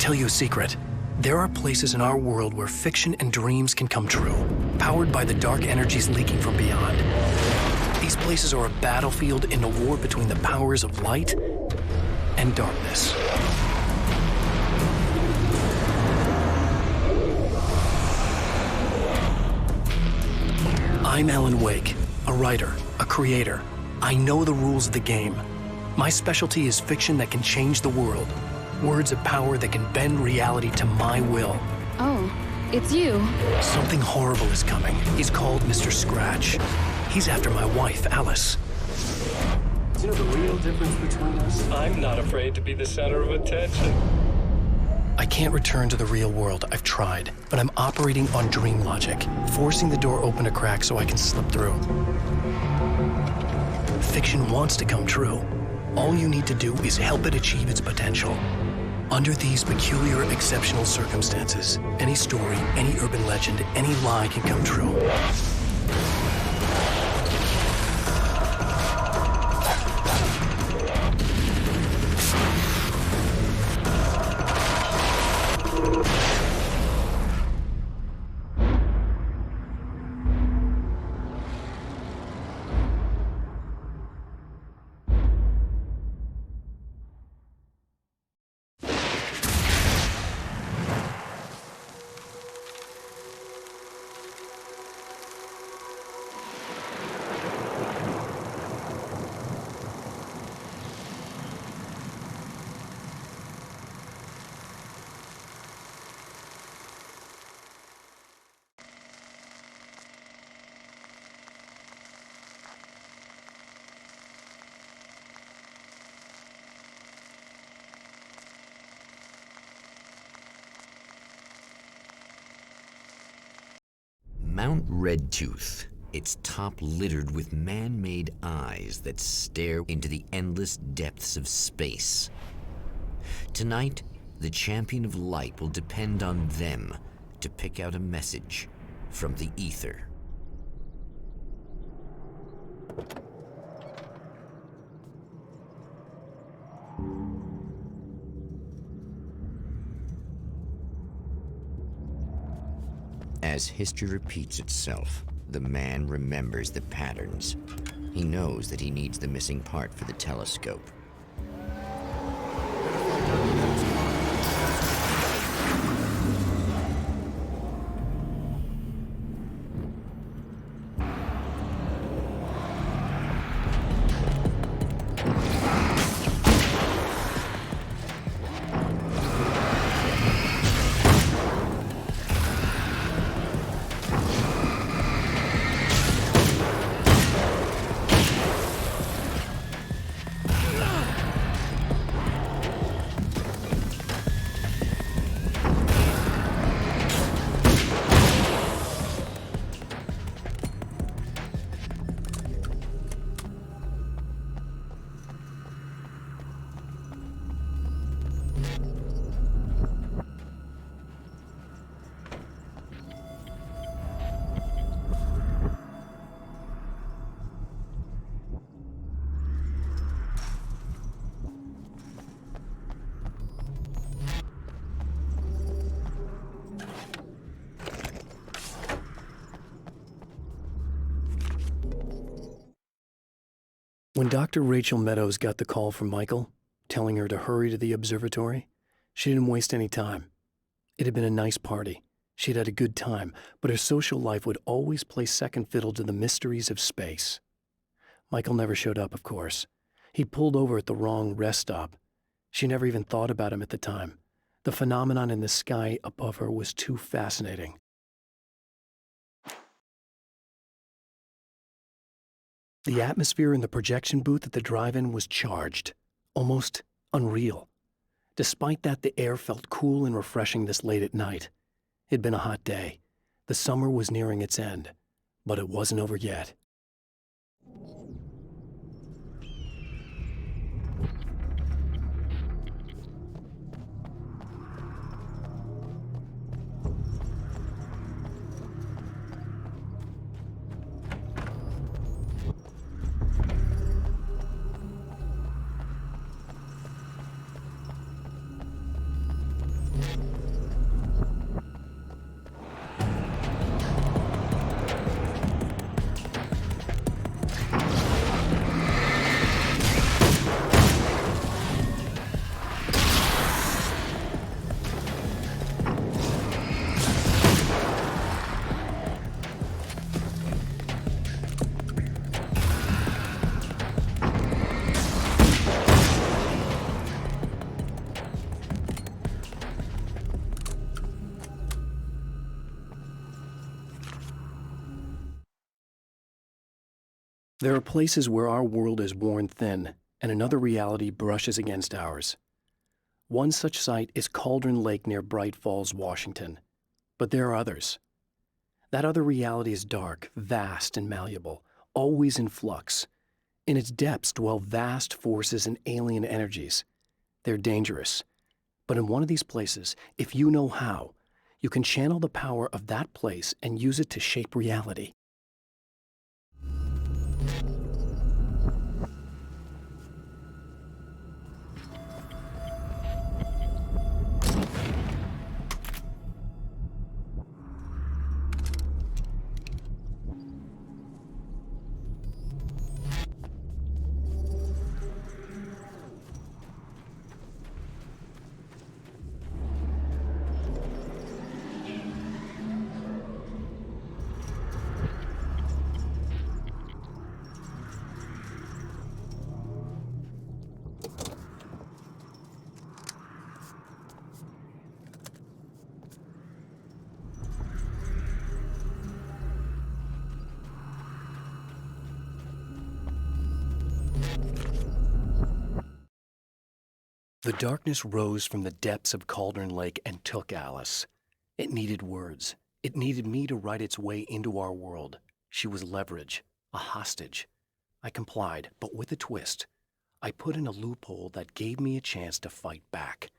tell you a secret. There are places in our world where fiction and dreams can come true, powered by the dark energies leaking from beyond. These places are a battlefield in a war between the powers of light and darkness. I'm Alan Wake, a writer, a creator. I know the rules of the game. My specialty is fiction that can change the world. Words of power that can bend reality to my will. Oh, it's you. Something horrible is coming. He's called Mr. Scratch. He's after my wife, Alice. Do you know the real difference between us? I'm not afraid to be the center of attention. I can't return to the real world. I've tried, but I'm operating on dream logic, forcing the door open a crack so I can slip through. Fiction wants to come true. All you need to do is help it achieve its potential. Under these peculiar, exceptional circumstances, any story, any urban legend, any lie can come true. Mount Redtooth, its top littered with man-made eyes that stare into the endless depths of space. Tonight, the champion of light will depend on them to pick out a message from the ether. As history repeats itself, the man remembers the patterns. He knows that he needs the missing part for the telescope. When Dr. Rachel Meadows got the call from Michael, telling her to hurry to the observatory, she didn't waste any time. It had been a nice party. She'd had a good time, but her social life would always play second fiddle to the mysteries of space. Michael never showed up, of course. He pulled over at the wrong rest stop. She never even thought about him at the time. The phenomenon in the sky above her was too fascinating. The atmosphere in the projection booth at the drive-in was charged, almost unreal. Despite that, the air felt cool and refreshing this late at night. It'd been a hot day. The summer was nearing its end, but it wasn't over yet. There are places where our world is worn thin and another reality brushes against ours. One such site is Cauldron Lake near Bright Falls, Washington. But there are others. That other reality is dark, vast, and malleable, always in flux. In its depths dwell vast forces and alien energies. They're dangerous. But in one of these places, if you know how, you can channel the power of that place and use it to shape reality. The darkness rose from the depths of Cauldron Lake and took Alice. It needed words. It needed me to write its way into our world. She was leverage, a hostage. I complied, but with a twist. I put in a loophole that gave me a chance to fight back.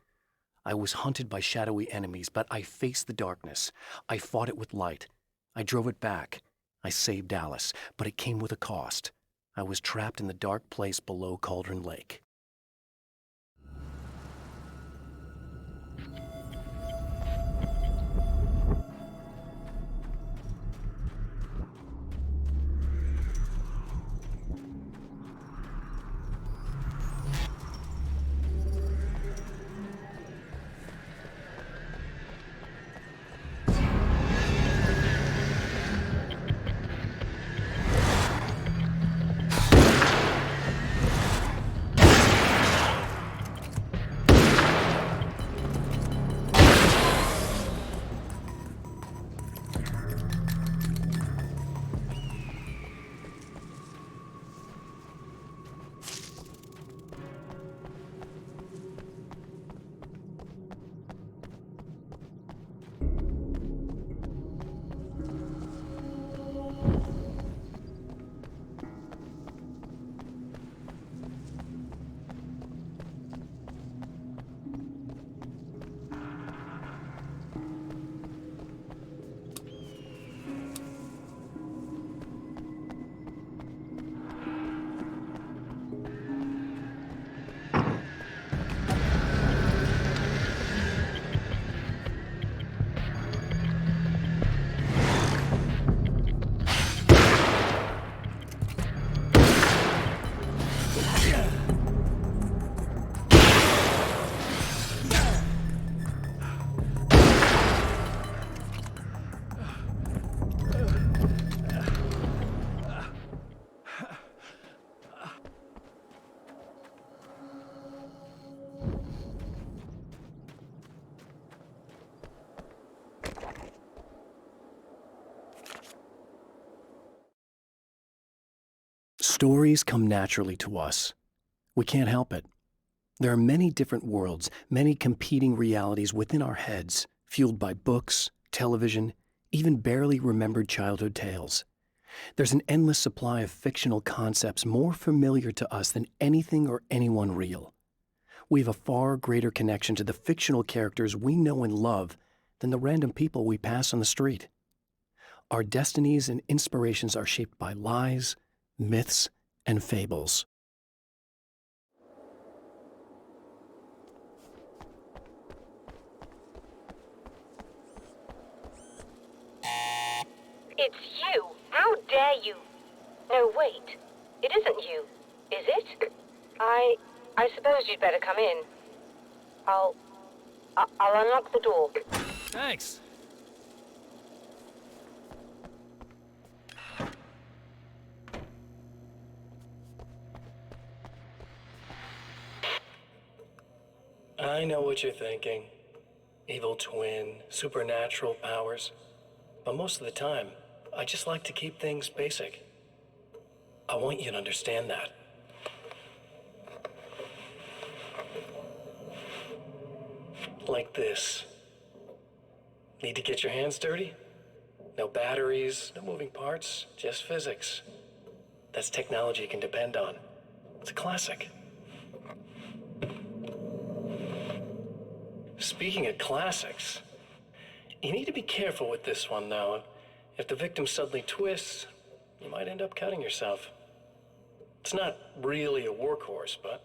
I was hunted by shadowy enemies, but I faced the darkness. I fought it with light. I drove it back. I saved Alice, but it came with a cost. I was trapped in the dark place below Cauldron Lake. Stories come naturally to us. We can't help it. There are many different worlds, many competing realities within our heads, fueled by books, television, even barely remembered childhood tales. There's an endless supply of fictional concepts more familiar to us than anything or anyone real. We have a far greater connection to the fictional characters we know and love than the random people we pass on the street. Our destinies and inspirations are shaped by lies, myths, and fables. It's you! How dare you! No, wait. It isn't you, is it? I suppose you'd better come in. I'll unlock the door. Thanks. I know what you're thinking. Evil twin, supernatural powers. But most of the time, I just like to keep things basic. I want you to understand that. Like this. Need to get your hands dirty? No batteries, no moving parts, just physics. That's technology you can depend on. It's a classic. Speaking of classics, you need to be careful with this one, though. If the victim suddenly twists, you might end up cutting yourself. It's not really a workhorse, but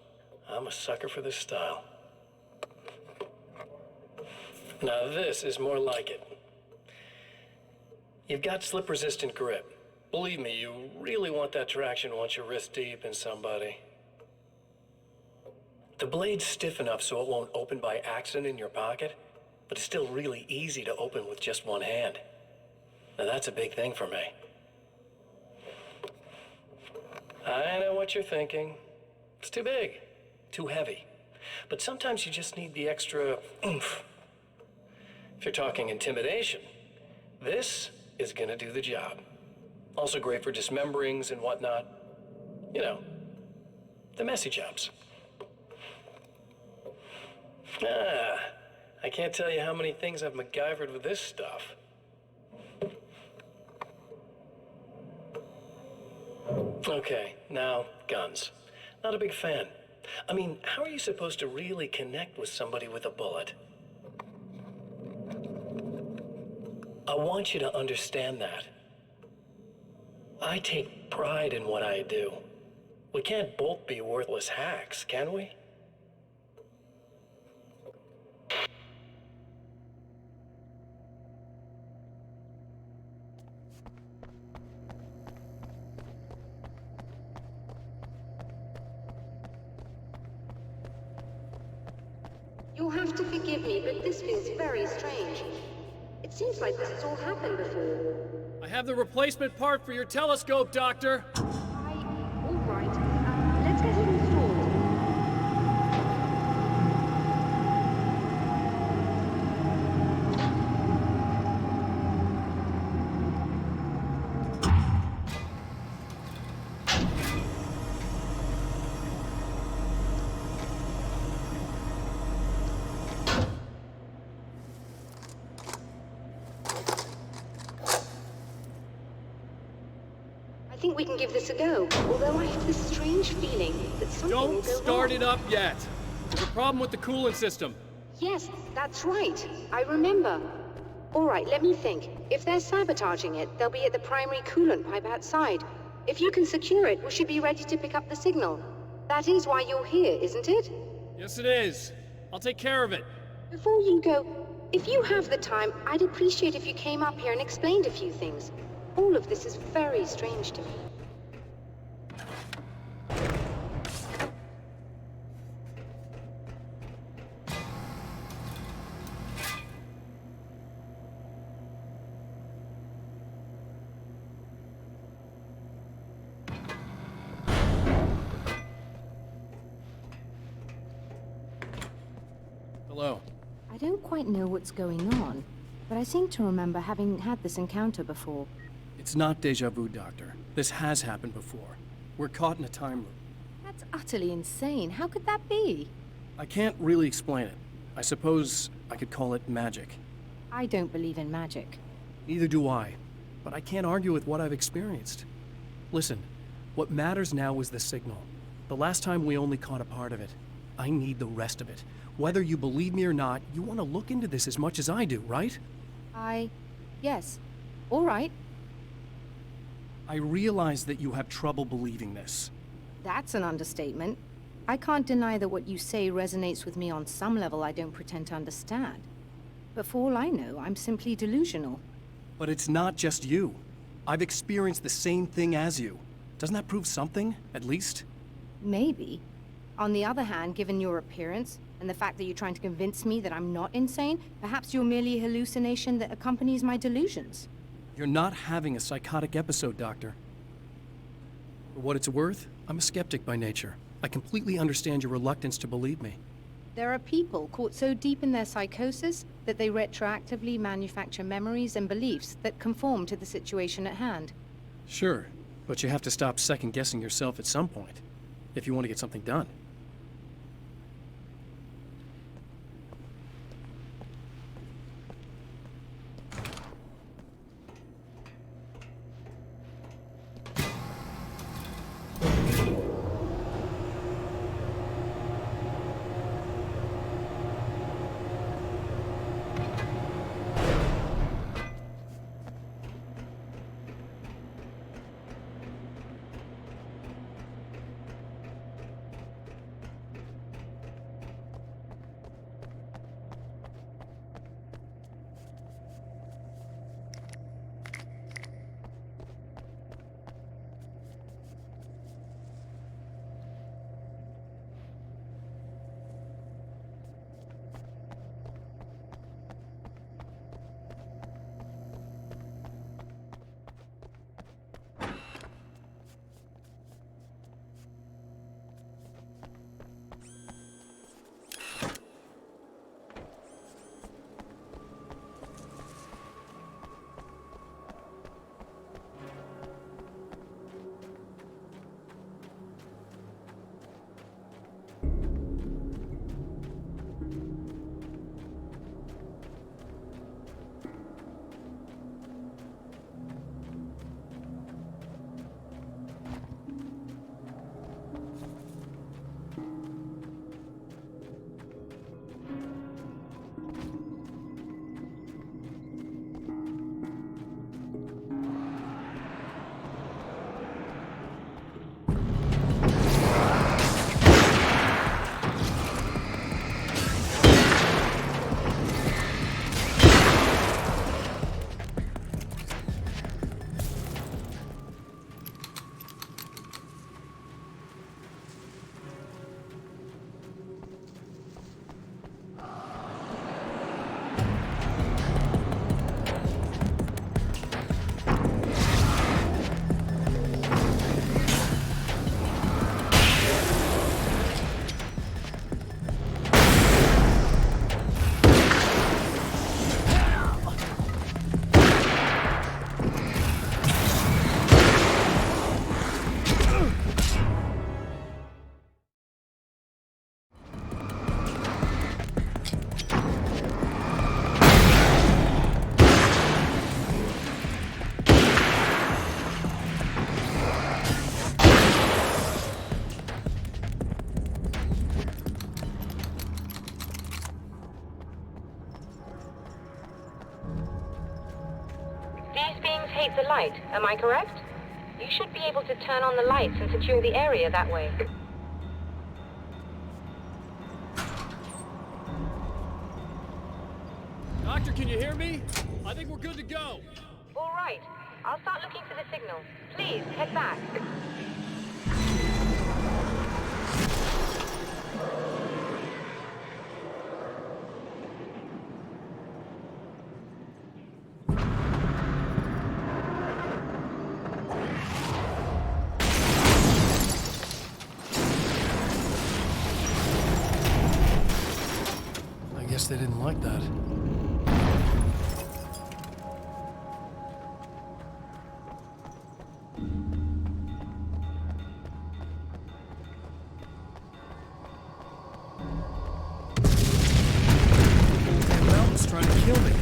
I'm a sucker for this style. Now this is more like it. You've got slip-resistant grip. Believe me, you really want that traction once you're wrist deep in somebody. The blade's stiff enough so it won't open by accident in your pocket, but it's still really easy to open with just one hand. Now that's a big thing for me. I know what you're thinking. It's too big, too heavy. But sometimes you just need the extra oomph. If you're talking intimidation, this is gonna do the job. Also great for dismemberings and whatnot. You know, the messy jobs. I can't tell you how many things I've MacGyvered with this stuff. Okay, now, guns. Not a big fan. I mean, how are you supposed to really connect with somebody with a bullet? I want you to understand that. I take pride in what I do. We can't both be worthless hacks, can we? You'll have to forgive me, but this feels very strange. It seems like this has all happened before. I have the replacement part for your telescope, Doctor. All right. Let's get it installed. I think we can give this a go, although I have this strange feeling that something will Don't go start wrong. it up yet. There's a problem with the coolant system. Yes, that's right. I remember. All right, let me think. If they're sabotaging it, they'll be at the primary coolant pipe outside. If you can secure it, we should be ready to pick up the signal. That is why you're here, isn't it? Yes, it is. I'll take care of it. Before you go, if you have the time, I'd appreciate if you came up here and explained a few things. All of this is very strange to me. Hello. I don't quite know what's going on, but I seem to remember having had this encounter before. It's not deja vu, Doctor. This has happened before. We're caught in a time loop. That's utterly insane. How could that be? I can't really explain it. I suppose I could call it magic. I don't believe in magic. Neither do I. But I can't argue with what I've experienced. Listen, what matters now is the signal. The last time we only caught a part of it. I need the rest of it. Whether you believe me or not, you want to look into this as much as I do, right? Yes. All right. I realize that you have trouble believing this. That's an understatement. I can't deny that what you say resonates with me on some level I don't pretend to understand. But for all I know, I'm simply delusional. But it's not just you. I've experienced the same thing as you. Doesn't that prove something, at least? Maybe. On the other hand, given your appearance, and the fact that you're trying to convince me that I'm not insane, perhaps you're merely a hallucination that accompanies my delusions. You're not having a psychotic episode, Doctor. For what it's worth, I'm a skeptic by nature. I completely understand your reluctance to believe me. There are people caught so deep in their psychosis that they retroactively manufacture memories and beliefs that conform to the situation at hand. Sure, But you have to stop second-guessing yourself at some point, if you want to get something done. The light, am I correct? You should be able to turn on the lights and secure the area that way. Doctor, can you hear me? I think we're good to go. All right. I'll start looking for the signal. Please, head back. I guess they didn't like that. That mountain's trying to kill me.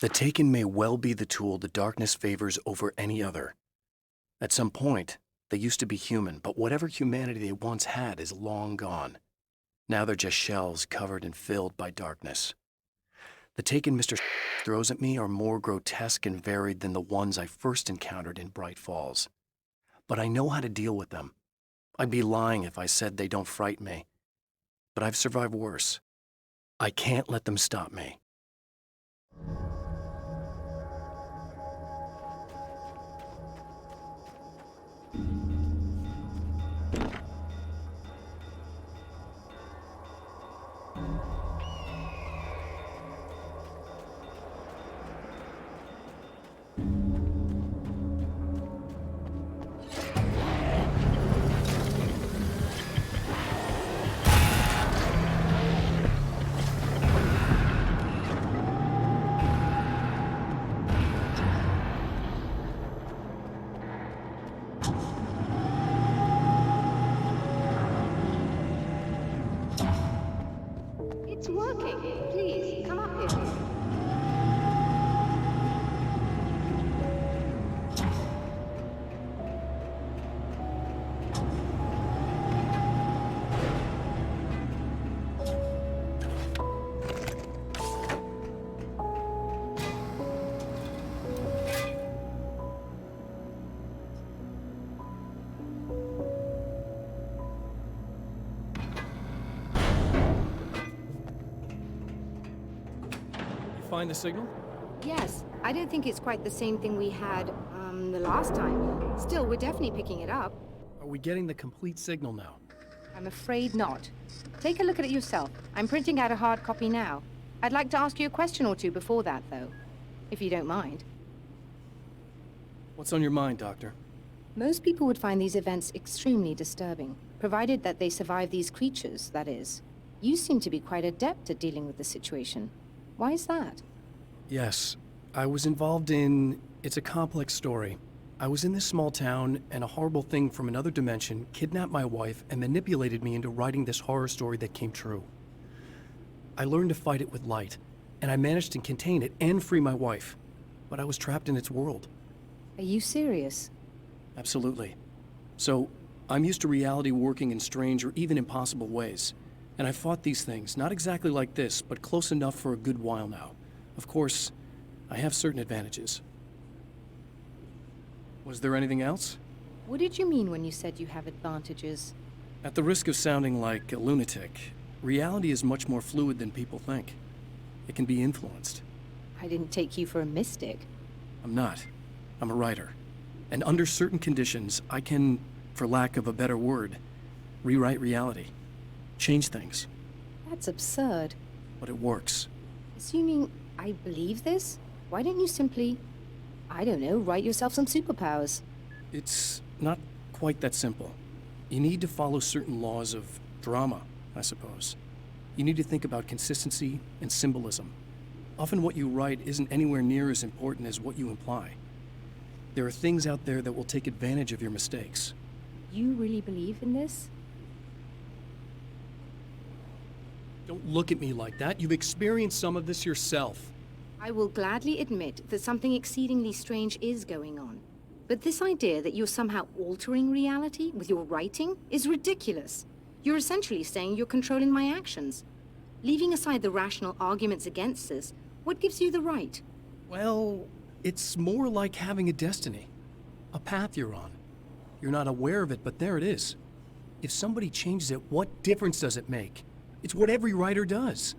The Taken may well be the tool the darkness favors over any other. At some point, they used to be human, but whatever humanity they once had is long gone. Now they're just shells covered and filled by darkness. The Taken Mr. throws at me are more grotesque and varied than the ones I first encountered in Bright Falls. But I know how to deal with them. I'd be lying if I said they don't frighten me. But I've survived worse. I can't let them stop me. It's working. Please, come up here. Find the signal? Yes, I don't think it's quite the same thing we had, the last time. Still, we're definitely picking it up. Are we getting the complete signal now? I'm afraid not. Take a look at it yourself. I'm printing out a hard copy now. I'd like to ask you a question or two before that, though. If you don't mind. What's on your mind, Doctor? Most people would find these events extremely disturbing, provided that they survive these creatures, that is. You seem to be quite adept at dealing with the situation. Why is that? Yes, I was involved in... It's a complex story. I was in this small town, and a horrible thing from another dimension kidnapped my wife and manipulated me into writing this horror story that came true. I learned to fight it with light, and I managed to contain it and free my wife. But I was trapped in its world. Are you serious? Absolutely. So, I'm used to reality working in strange or even impossible ways. And I fought these things, not exactly like this, but close enough for a good while now. Of course, I have certain advantages. Was there anything else? What did you mean when you said you have advantages? At the risk of sounding like a lunatic, reality is much more fluid than people think. It can be influenced. I didn't take you for a mystic. I'm not. I'm a writer. And under certain conditions, I can, for lack of a better word, rewrite reality. Change things. That's absurd. But it works. Assuming I believe this, why don't you simply, I don't know, write yourself some superpowers? It's not quite that simple. You need to follow certain laws of drama, I suppose. You need to think about consistency and symbolism. Often what you write isn't anywhere near as important as what you imply. There are things out there that will take advantage of your mistakes. You really believe in this? Don't look at me like that. You've experienced some of this yourself. I will gladly admit that something exceedingly strange is going on. But this idea that you're somehow altering reality with your writing is ridiculous. You're essentially saying you're controlling my actions. Leaving aside the rational arguments against this, what gives you the right? Well, it's more like having a destiny. A path you're on. You're not aware of it, but there it is. If somebody changes it, what difference does it make? It's what every writer does.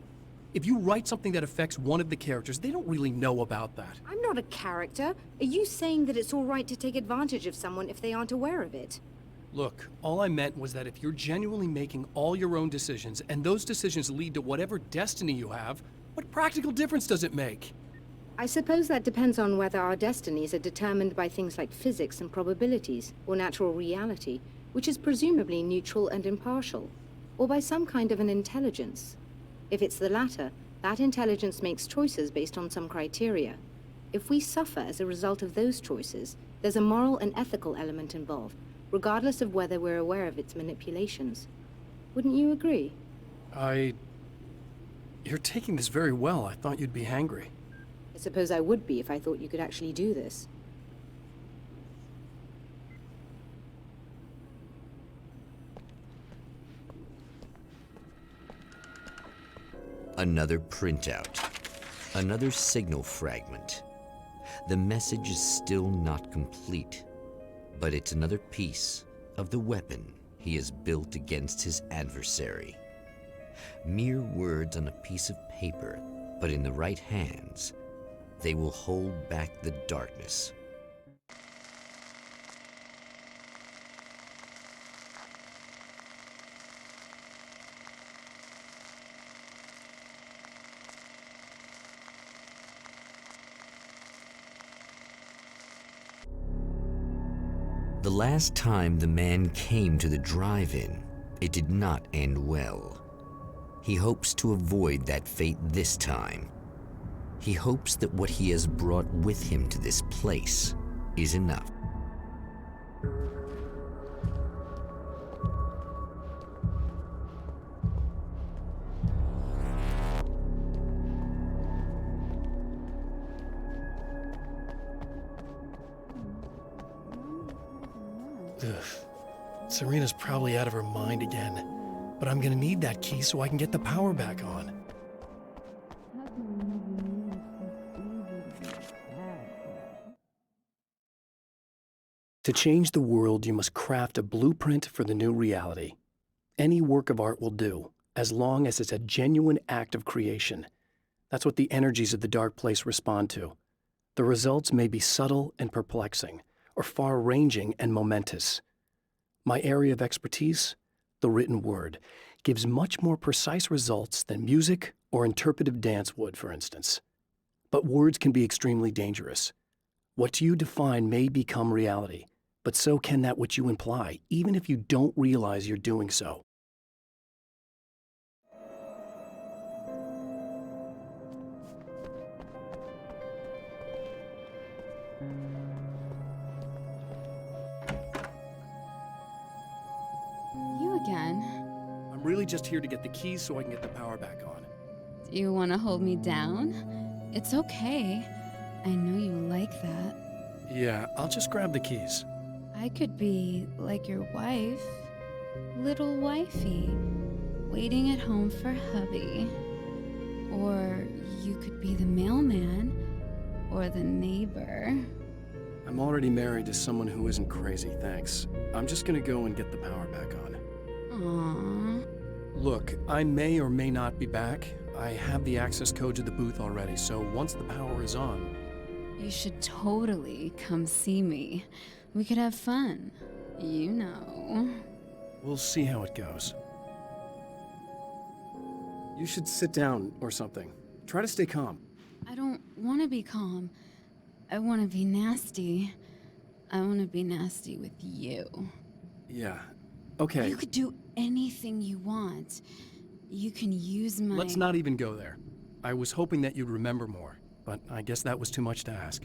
If you write something that affects one of the characters, they don't really know about that. I'm not a character. Are you saying that it's all right to take advantage of someone if they aren't aware of it? Look, all I meant was that if you're genuinely making all your own decisions, and those decisions lead to whatever destiny you have, what practical difference does it make? I suppose that depends on whether our destinies are determined by things like physics and probabilities, or natural reality, which is presumably neutral and impartial, or by some kind of an intelligence. If it's the latter, that intelligence makes choices based on some criteria. If we suffer as a result of those choices, there's a moral and ethical element involved, regardless of whether we're aware of its manipulations. Wouldn't you agree? You're taking this very well. I thought you'd be hangry. I suppose I would be if I thought you could actually do this. Another printout. Another signal fragment. The message is still not complete, but it's another piece of the weapon he has built against his adversary. Mere words on a piece of paper, but in the right hands, they will hold back the darkness. The last time the man came to the drive-in, it did not end well. He hopes to avoid that fate this time. He hopes that what he has brought with him to this place is enough. Ugh. Serena's probably out of her mind again. But I'm gonna need that key so I can get the power back on. To change the world, you must craft a blueprint for the new reality. Any work of art will do, as long as it's a genuine act of creation. That's what the energies of the dark place respond to. The results may be subtle and perplexing, or far-ranging and momentous. My area of expertise, the written word, gives much more precise results than music or interpretive dance would, for instance. But words can be extremely dangerous. What you define may become reality, but so can that which you imply, even if you don't realize you're doing so. You again? I'm really just here to get the keys so I can get the power back on. Do you want to hold me down? It's okay. I know you like that. Yeah, I'll just grab the keys. I could be like your wife, little wifey, waiting at home for hubby. Or you could be the mailman, or the neighbor. I'm already married to someone who isn't crazy, thanks. I'm just gonna go and get the power back on. Aww. Look, I may or may not be back. I have the access code to the booth already, so once the power is on... You should totally come see me. We could have fun. You know. We'll see how it goes. You should sit down or something. Try to stay calm. I don't want to be calm. I want to be nasty. I want to be nasty with you. Yeah, okay. You could do anything you want. You can use my... Let's not even go there. I was hoping that you'd remember more, but I guess that was too much to ask.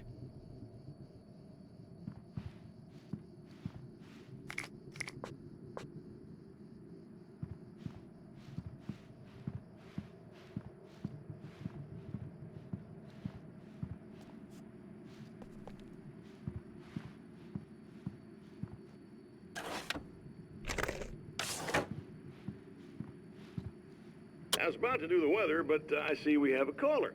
I was about to do the weather, but I see we have a caller.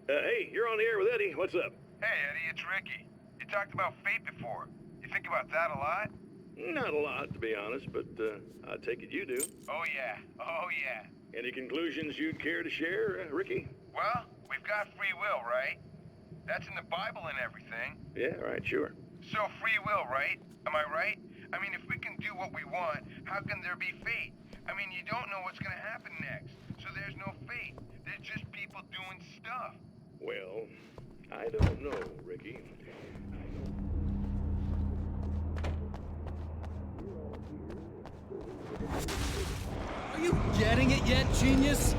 Hey, you're on the air with Eddie. What's up? Hey, Eddie, it's Ricky. You talked about fate before. You think about that a lot? Not a lot, to be honest, but I take it you do. Oh, yeah. Oh, yeah. Any conclusions you'd care to share, Ricky? Well, we've got free will, right? That's in the Bible and everything. Yeah, right, sure. So free will, right? Am I right? I mean, if we can do what we want, how can there be fate? I mean, you don't know what's gonna happen next, so there's no fate. There's just people doing stuff. Well, I don't know, Ricky. Are you getting it yet, genius?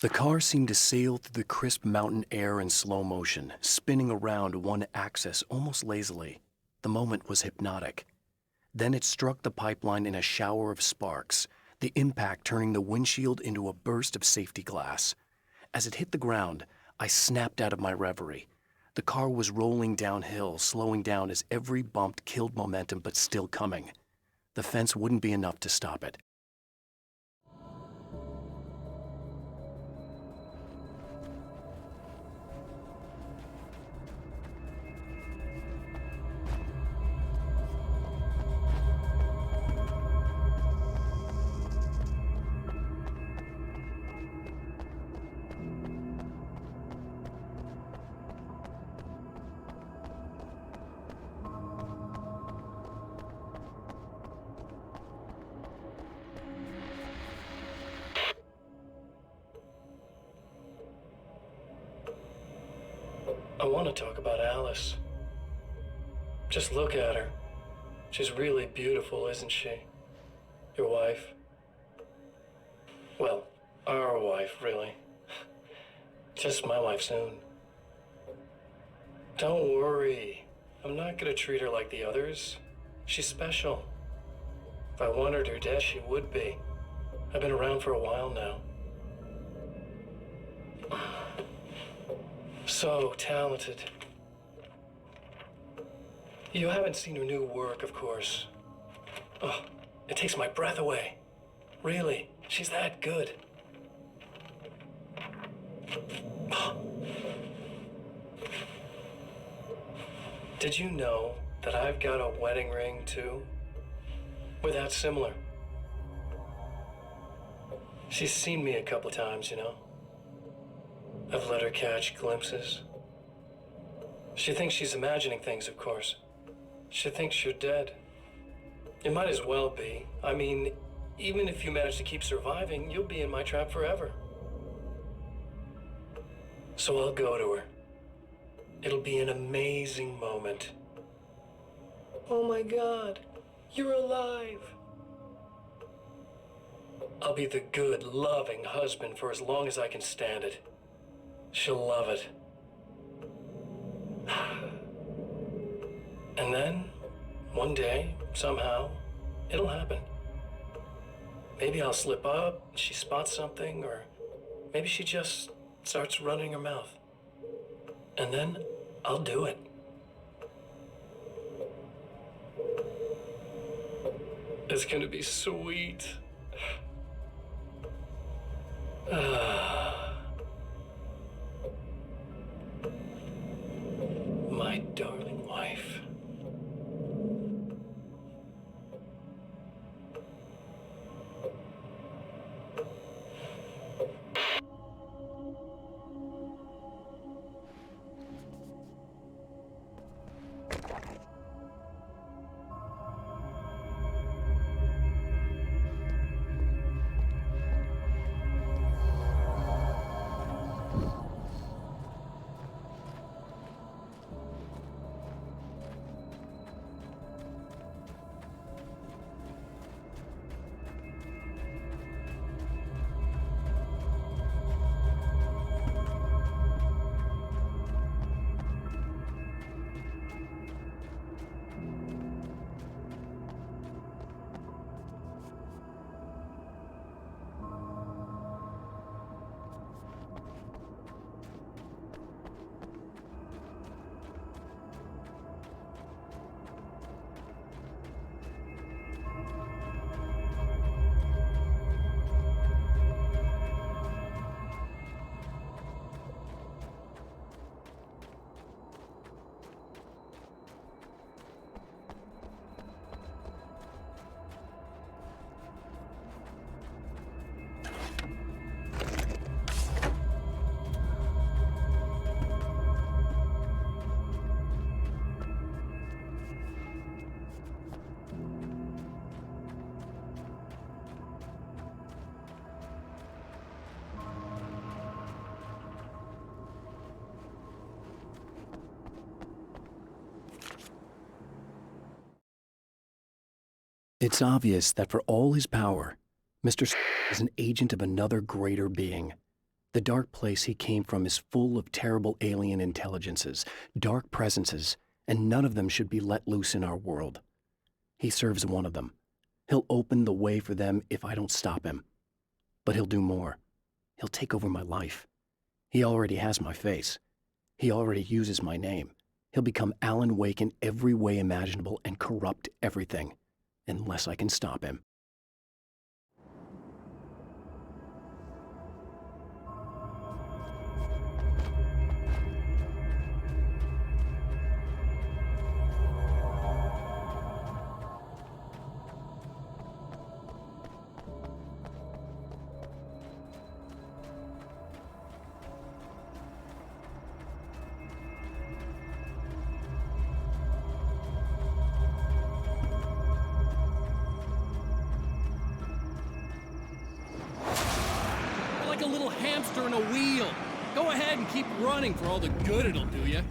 The car seemed to sail through the crisp mountain air in slow motion, spinning around one axis almost lazily. The moment was hypnotic. Then it struck the pipeline in a shower of sparks, the impact turning the windshield into a burst of safety glass. As it hit the ground, I snapped out of my reverie. The car was rolling downhill, slowing down as every bump killed momentum but still coming. The fence wouldn't be enough to stop it. I want to talk about Alice. Just look at her. She's really beautiful, isn't she? Your wife. Well, our wife, really. Just my wife soon. Don't worry. I'm not gonna treat her like the others. She's special. If I wanted her dead, she would be. I've been around for a while now. So talented. You haven't seen her new work, of course. Oh, it takes my breath away. Really, she's that good. Did you know that I've got a wedding ring, too? We're that similar. She's seen me a couple of times, you know. I've let her catch glimpses. She thinks she's imagining things, of course. She thinks you're dead. It might as well be. I mean, even if you manage to keep surviving, you'll be in my trap forever. So I'll go to her. It'll be an amazing moment. Oh my God, you're alive. I'll be the good, loving husband for as long as I can stand it. She'll love it. And then, one day, somehow, it'll happen. Maybe I'll slip up, she spots something, or maybe she just starts running her mouth. And then, I'll do it. It's gonna be sweet. My darling wife. It's obvious that for all his power, Mr. is an agent of another greater being. The dark place he came from is full of terrible alien intelligences, dark presences, and none of them should be let loose in our world. He serves one of them. He'll open the way for them if I don't stop him. But he'll do more. He'll take over my life. He already has my face. He already uses my name. He'll become Alan Wake in every way imaginable and corrupt everything, unless I can stop him. You're like a little hamster in a wheel. Go ahead and keep running for all the good it'll do you.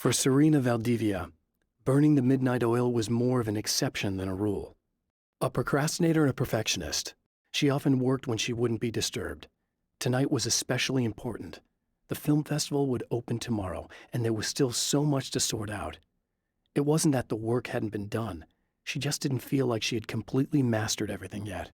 For Serena Valdivia, burning the midnight oil was more of an exception than a rule. A procrastinator and a perfectionist, she often worked when she wouldn't be disturbed. Tonight was especially important. The film festival would open tomorrow, and there was still so much to sort out. It wasn't that the work hadn't been done. She just didn't feel like she had completely mastered everything yet.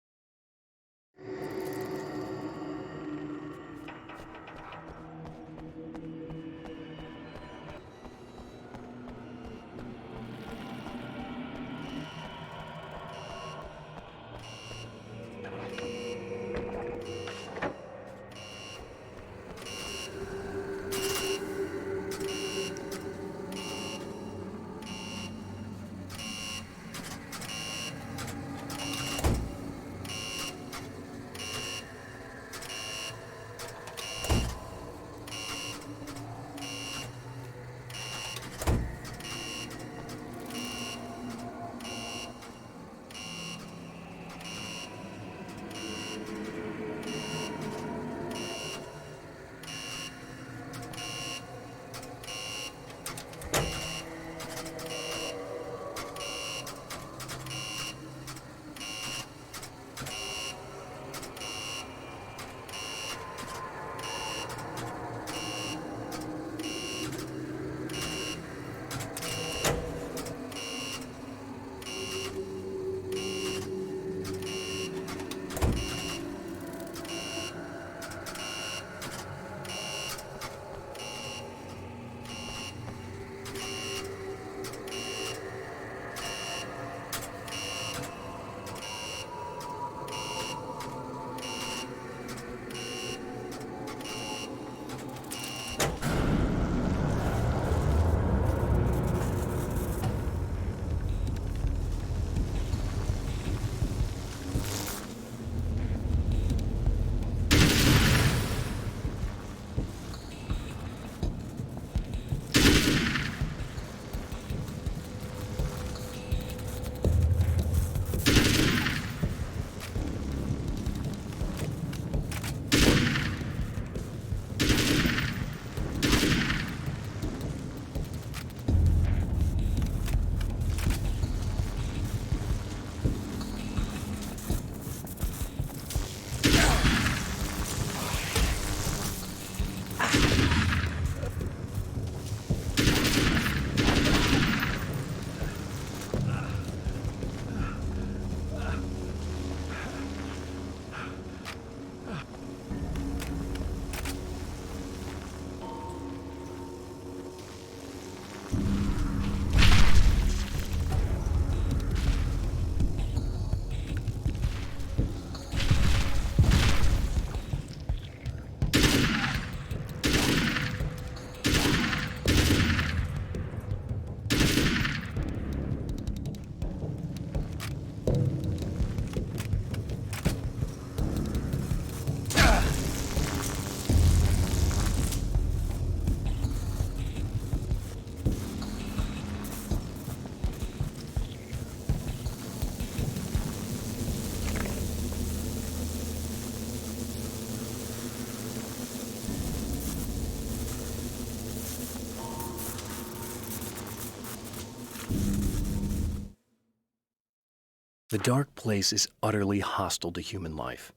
The dark place is utterly hostile to human life.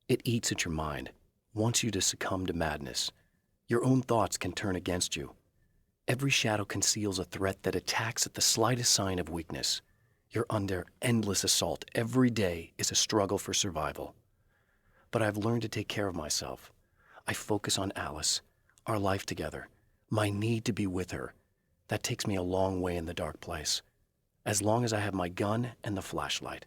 It eats at your mind, wants you to succumb to madness. Your own thoughts can turn against you. Every shadow conceals a threat that attacks at the slightest sign of weakness. You're under endless assault. Every day is a struggle for survival. But I've learned to take care of myself. I focus on Alice, our life together, my need to be with her. That takes me a long way in the dark place, as long as I have my gun and the flashlight.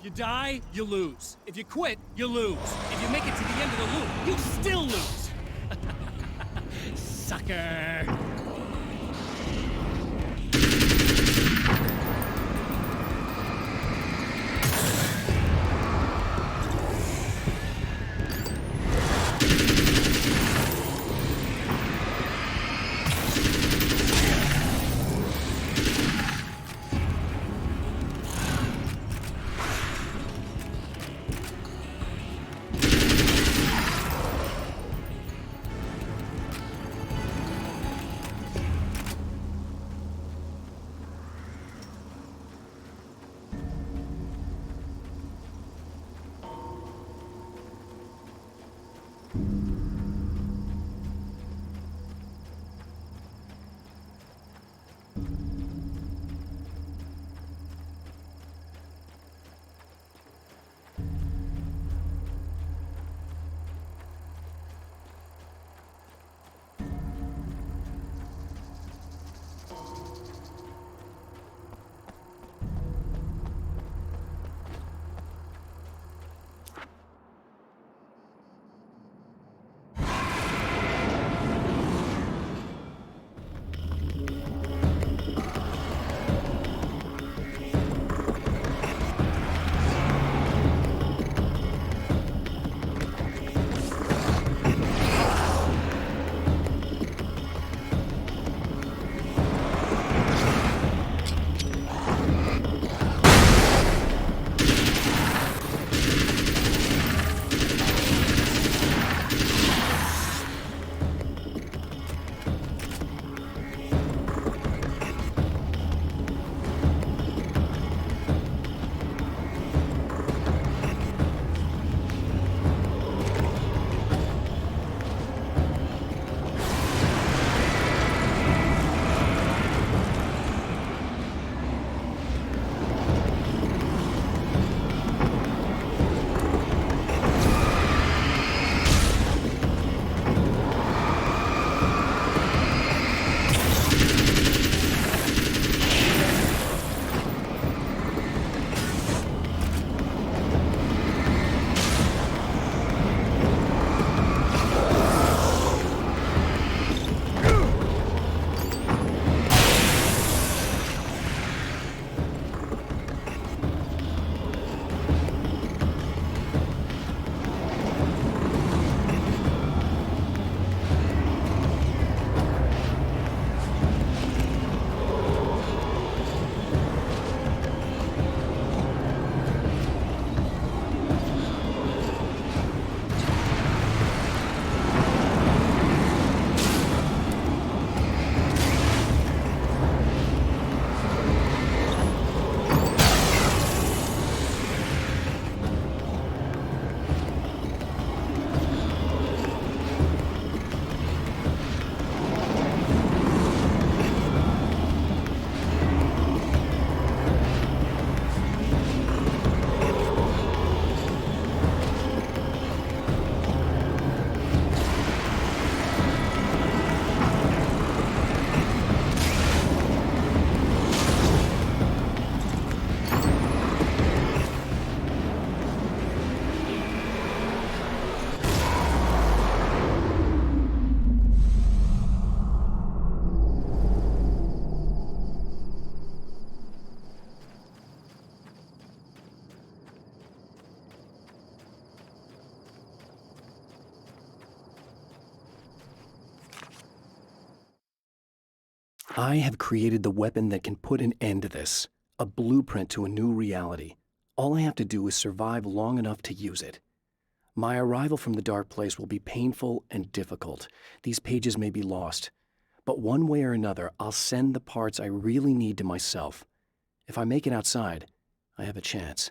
If you die, you lose. If you quit, you lose. If you make it to the end of the loop, you still lose. Sucker. I have created the weapon that can put an end to this. A blueprint to a new reality. All I have to do is survive long enough to use it. My arrival from the dark place will be painful and difficult. These pages may be lost. But one way or another, I'll send the parts I really need to myself. If I make it outside, I have a chance.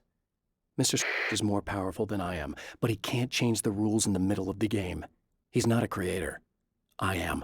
Mr. is more powerful than I am, but he can't change the rules in the middle of the game. He's not a creator. I am.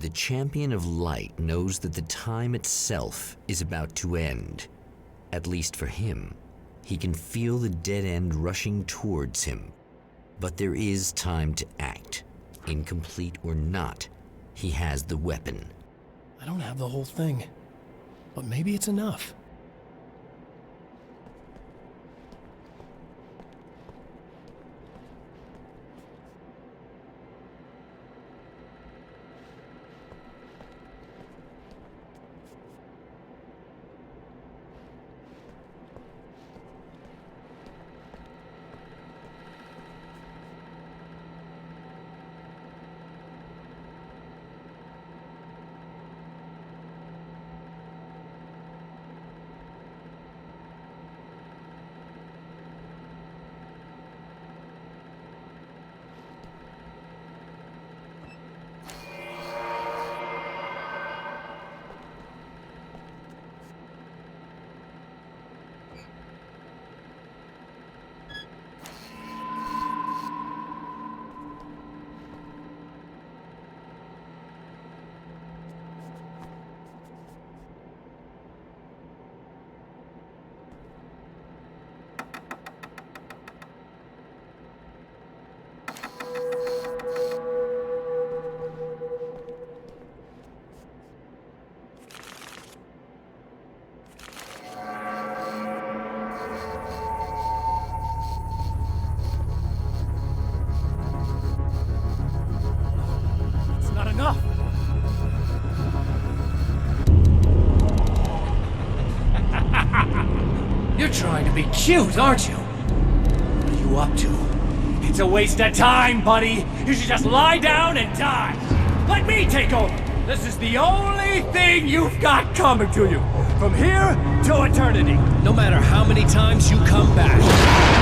The Champion of Light knows that the time itself is about to end. At least for him. He can feel the dead end rushing towards him. But there is time to act. Incomplete or not, he has the weapon. I don't have the whole thing, but maybe it's enough. You're trying to be cute, aren't you? What are you up to? It's a waste of time, buddy. You should just lie down and die. Let me take over. This is the only thing you've got coming to you. From here to eternity. No matter how many times you come back.